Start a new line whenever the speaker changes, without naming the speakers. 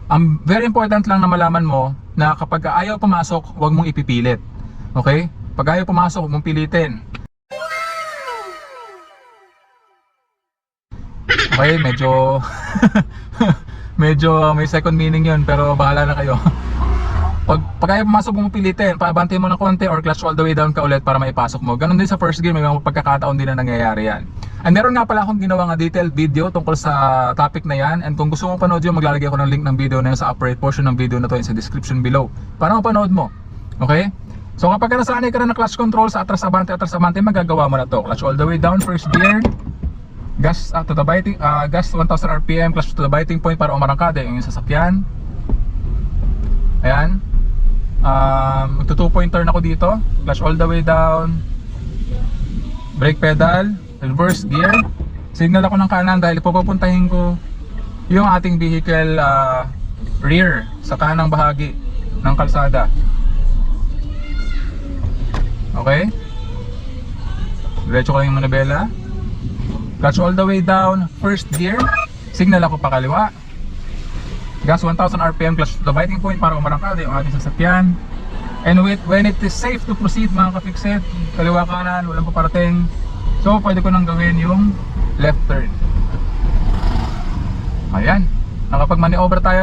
Ang very important lang na malaman mo na kapag ayaw pumasok, huwag mong ipipilit. Okay? Pag ayaw pumasok, huwag mong pilitin. Okay, medyo medyo may second meaning yun, pero bahala na kayo. Pag ayaw pumasok, huwag mong pilitin. Paabantay mo ng konti or clutch all the way down ka ulit para maipasok mo. Ganon din sa first gear, may mga pagkakataon din na nangyayari yan. And meron nga pala akong ginawa nga detailed video tungkol sa topic na yan. And kung gusto mong panood yun, maglalagay ako ng link ng video na yun sa upper right portion ng video na to, sa description below, para mapanood mo. Okay? So kapag nasanay ka na ng clutch control sa atras abante, magagawa mo na to. Clutch all the way down, first gear. Gas to the biting, gas 1000 RPM, clutch to the biting point para umarangkada yung sasakyan. Ayan. Magto 2-point turn ako dito. Clutch all the way down. Brake pedal, reverse gear. Signal ako ng kanan dahil pupuntahin ko yung ating vehicle rear sa kanang bahagi ng kalsada. Okay? Diretso ko lang yung manibela. Clutch all the way down, first gear. Signal ako pa kaliwa. Gas 1000 RPM, clutch to the biting point para umarangkada yung ating sasakyan. And when it is safe to proceed mga ka-fixit, kaliwa kanan, walang paparating, so pwede ko nang gawin yung left turn. Ayan, nakapag maneuver tayo.